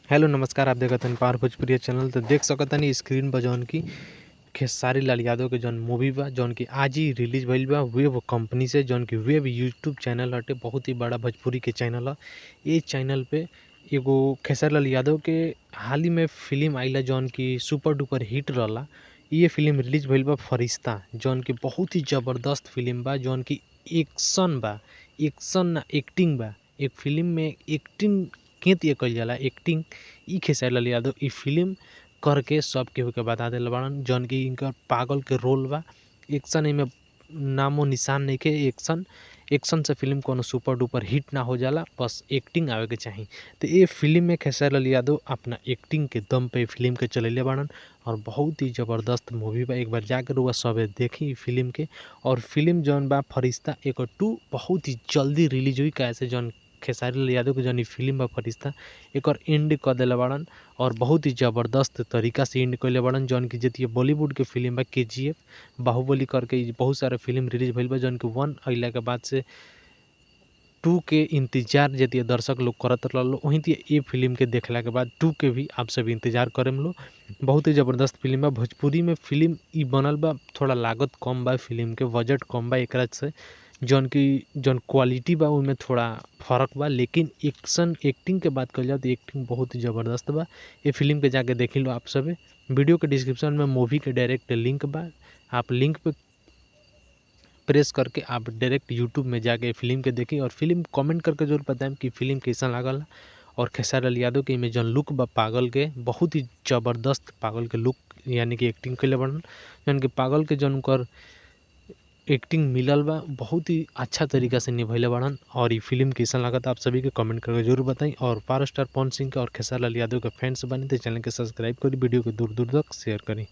Hello नमस्कार। आप देखतनी पावर भोजपुरिया चैनल। तो देख सकतनी स्क्रीन पर जौन की खेसारी लाल यादव के जौन मूवी बा जौन की आज ही रिलीज भइल बा वेब कंपनी से, जौन की वेब यूट्यूब चैनल हटे। बहुत ही बड़ा भोजपुरी के चैनल है। ये चैनल पे एगो खेसारी लाल यादव के हाल ही में फिल्म आइला जौन की सुपर डुपर हिट रहला। ये फिल्म रिलीज भइल बा फरिश्ता, जौन की बहुत ही जबरदस्त फिल्म बा। जौन की एक्शन बा, एक्शन ना एक्टिंग बा। एक फिल्म में एक्टिंग के कइल जाला, एक्टिंग ई खेसारी लाल यादव ई फिल्म करके सब केहू के बता देले बाड़न। जौन की इनकर पागल के रोल बा। एक्शन एमे नामो निशान नइखे। एक्शन एक्शन से फिल्म कोनो सुपर डुपर हिट ना हो जाला, बस एक्टिंग आवे के चाही। तो ये फिल्म में खेसारी लाल यादव अपना एक्टिंग के दम पे फिल्म के चलैले बाड़न और बहुत ही जबरदस्त मूवी बा। एक बार जाकर रउआ सबे देखी फिल्म के। और फिल्म जौन बा फरिश्ता एकर 2 बहुत ही जल्दी रिलीज हुई। कैसे जौन खेसारी लाल यादव के जौन फिल्म बा फरिश्ता एकर एंड कर देले बाड़न और बहुत ही जबरदस्त तरीका से एंड कइले बाड़न। जौन की जतिया बॉलीवुड के फिल्म बा केजीएफ, बाहुबली करके बहुत सारा फिल्म रिलीज भइल बा। जौन की 1 अइला के बाद से 2 के इंतजार जतिया दर्शक लोग करत रहलो, वहीं ये फिल्म के देखला के बाद 2 के भी आप सब इंतजार करेम लो। बहुत ही जबरदस्त फिल्म बा। भोजपुरी में फिल्म ई बनल बा, थोड़ा लागत कम बा, फिल्म के बजट कम बा एकरा से। जौन क्वालिटी बा उनमें थोड़ा फर्क बा, लेकिन एक्शन एक्टिंग के बात कइल जाए तो एक्टिंग बहुत ही जबरदस्त बा। ये फिल्म के जाके देखी लो आप सभी। वीडियो के डिस्क्रिप्शन में मूवी के डायरेक्ट लिंक बा, आप लिंक पे प्रेस करके आप डायरेक्ट यूट्यूब में जाके फिल्म के देखी और फिल्म कमेंट करके जरूर बताएं कि फिल्म कैसा लागल। और खेसारी लाल यादव के में जौन लुक बा पागल के, बहुत ही जबरदस्त पागल के लुक यानी कि एक्टिंग कइले बाड़न। जौन कि पागल के जौन उनकर एक्टिंग मिलल बा बहुत ही अच्छा तरीका से निभैले बाड़न। और ये फिल्म कैसा लागत आप सभी के कमेंट करके जरूर बताएं। और पावर स्टार पवन सिंह के और खेसारी लाल यादव के फैंस बने तो चैनल के सब्सक्राइब करी, वीडियो को दूर दूर तक शेयर करी।